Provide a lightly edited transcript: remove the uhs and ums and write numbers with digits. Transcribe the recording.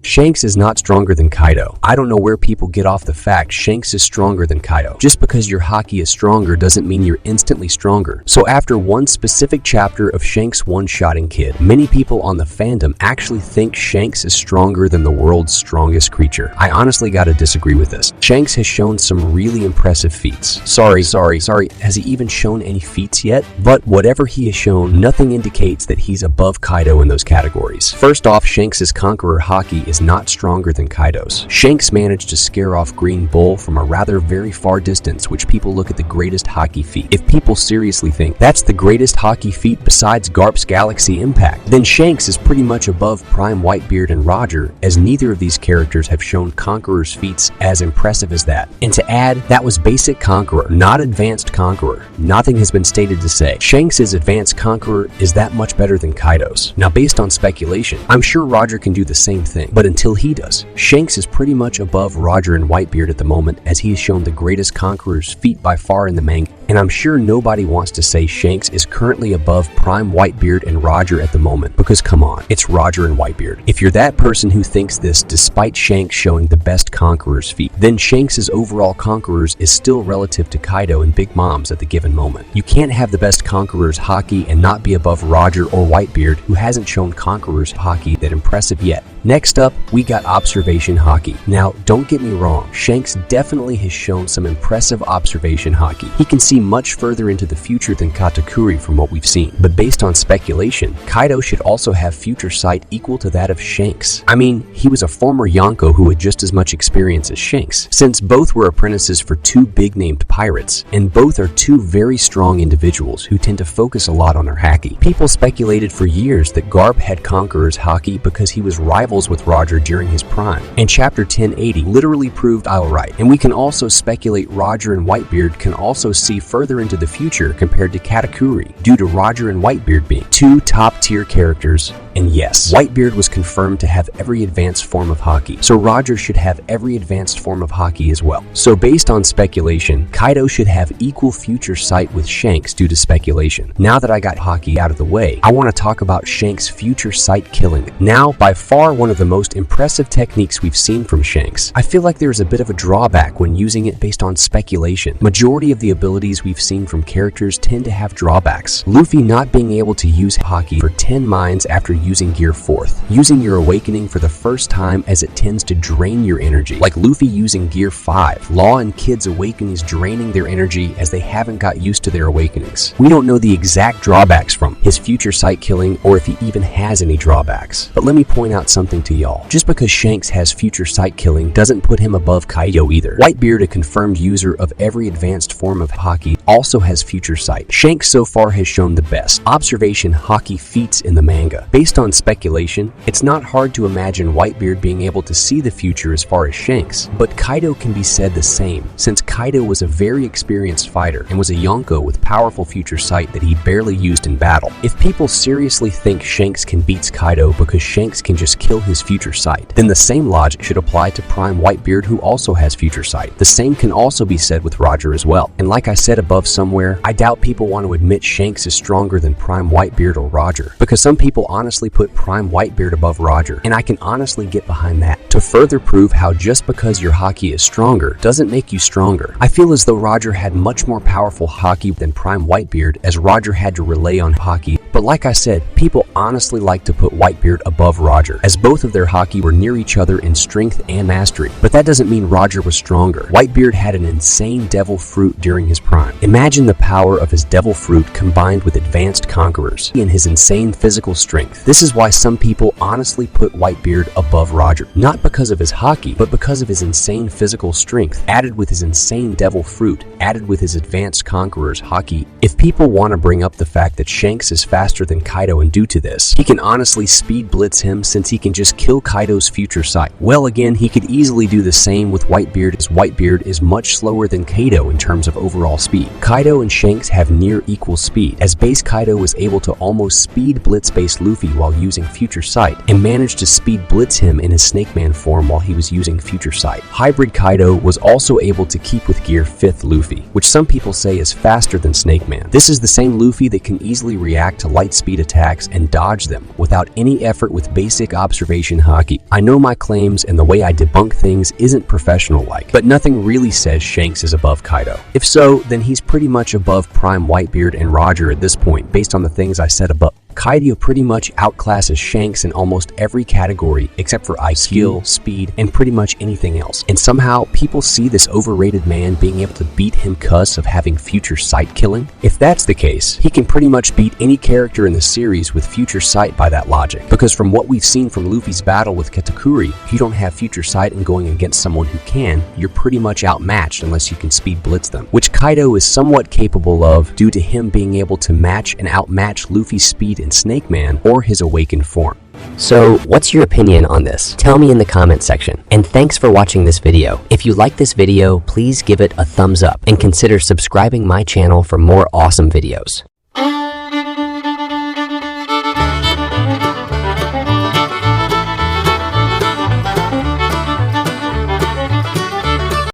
Shanks is not stronger than Kaido. I don't know where people get off the fact Shanks is stronger than Kaido. Just because your haki is stronger doesn't mean you're instantly stronger. So after one specific chapter of Shanks one-shotting Kid, many people on the fandom actually think Shanks is stronger than the world's strongest creature. I honestly gotta disagree with this. Shanks has shown some really impressive feats. Sorry, has he even shown any feats yet? But whatever he has shown, nothing indicates that he's above Kaido in those categories. First off, Shanks' conqueror haki is not stronger than Kaido's. Shanks managed to scare off Green Bull from a rather very far distance, which people look at the greatest haki feat. If people seriously think that's the greatest haki feat besides Garp's Galaxy Impact, then Shanks is pretty much above Prime Whitebeard and Roger, as neither of these characters have shown Conqueror's feats as impressive as that. And to add, that was basic Conqueror, not advanced Conqueror. Nothing has been stated to say Shanks' advanced Conqueror is that much better than Kaido's. Now, based on speculation, I'm sure Roger can do the same thing, but until he does, Shanks is pretty much above Roger and Whitebeard at the moment, as he has shown the greatest Conqueror's feat by far in the manga. And I'm sure nobody wants to say Shanks is currently above Prime Whitebeard and Roger at the moment, because come on, it's Roger and Whitebeard. If you're that person who thinks this despite Shanks showing the best Conqueror's feat, then Shanks' overall Conquerors is still relative to Kaido and Big Mom's at the given moment. You can't have the best Conqueror's haki and not be above Roger or Whitebeard, who hasn't shown Conqueror's haki that impressive yet. Next up, we got observation haki. Now, don't get me wrong, Shanks definitely has shown some impressive observation haki. He can see much further into the future than Katakuri from what we've seen. But based on speculation, Kaido should also have future sight equal to that of Shanks. I mean, he was a former Yonko who had just as much experience as Shanks, since both were apprentices for two big-named pirates, and both are two very strong individuals who tend to focus a lot on their haki. People speculated for years that Garp had Conqueror's haki because he was rivals with Roger during his prime, and Chapter 1080 literally proved I was right. And we can also speculate Roger and Whitebeard can also see further into the future compared to Katakuri, due to Roger and Whitebeard being two top-tier characters. And yes, Whitebeard was confirmed to have every advanced form of haki, so Roger should have every advanced form of haki as well. So based on speculation, Kaido should have equal future sight with Shanks due to speculation. Now that I got haki out of the way, I want to talk about Shanks' future sight killing. Now, by far one of the most impressive techniques we've seen from Shanks. I feel like there's a bit of a drawback when using it based on speculation. Majority of the abilities we've seen from characters tend to have drawbacks. Luffy not being able to use haki for 10 mines after using Gear 4th. Using your awakening for the first time, as it tends to drain your energy. Like Luffy using Gear 5. Law and Kid's awakenings draining their energy as they haven't got used to their awakenings. We don't know the exact drawbacks from his future sight killing or if he even has any drawbacks. But let me point out something to y'all. Just because Shanks has future sight killing doesn't put him above Kaido either. Whitebeard, a confirmed user of every advanced form of haki, also has future sight. Shanks so far has shown the best observation haki feats in the manga. Based on speculation, it's not hard to imagine Whitebeard being able to see the future as far as Shanks, but Kaido can be said the same, since Kaido was a very experienced fighter and was a Yonko with powerful future sight that he barely used in battle. If people seriously think Shanks can beat Kaido because Shanks can just kill his future sight, then the same logic should apply to Prime Whitebeard, who also has future sight. The same can also be said with Roger as well. And like I said above somewhere, I doubt people want to admit Shanks is stronger than Prime Whitebeard or Roger, because some people honestly put Prime Whitebeard above Roger, and I can honestly get behind that. To further prove how just because your haki is stronger doesn't make you stronger, I feel as though Roger had much more powerful haki than Prime Whitebeard, as Roger had to rely on haki. But like I said, people honestly like to put Whitebeard above Roger, as both of their haki were near each other in strength and mastery. But that doesn't mean Roger was stronger. Whitebeard had an insane devil fruit during his prime. Imagine the power of his devil fruit combined with advanced conquerors and his insane physical strength. This is why some people honestly put Whitebeard above Roger. Not because of his haki, but because of his insane physical strength, added with his insane devil fruit, added with his advanced conqueror's haki. If people want to bring up the fact that Shanks is faster than Kaido, and due to this, he can honestly speed blitz him since he can just kill Kaido's future sight. Well, again, he could easily do the same with Whitebeard, as Whitebeard is much slower than Kaido in terms of overall speed. Kaido and Shanks have near equal speed, as base Kaido was able to almost speed blitz base Luffy while using Future Sight, and managed to speed blitz him in his Snake Man form while he was using Future Sight. Hybrid Kaido was also able to keep with Gear 5th Luffy, which some people say is faster than Snake Man. This is the same Luffy that can easily react to light speed attacks and dodge them without any effort with basic observation haki. I know my claims and the way I debunk things isn't professional-like, but nothing really says Shanks is above Kaido. If so, then he's pretty much above Prime Whitebeard and Roger at this point, based on the things I said above. Kaido pretty much outclasses Shanks in almost every category except for IQ, skill, speed, and pretty much anything else. And somehow, people see this overrated man being able to beat him cuz of having Future Sight killing? If that's the case, he can pretty much beat any character in the series with Future Sight by that logic. Because from what we've seen from Luffy's battle with Katakuri, if you don't have Future Sight and going against someone who can, you're pretty much outmatched unless you can speed blitz them, which Kaido is somewhat capable of due to him being able to match and outmatch Luffy's speed in Snake Man or his awakened form. So, what's your opinion on this? Tell me in the comment section. And thanks for watching this video. If you like this video, please give it a thumbs up and consider subscribing my channel for more awesome videos.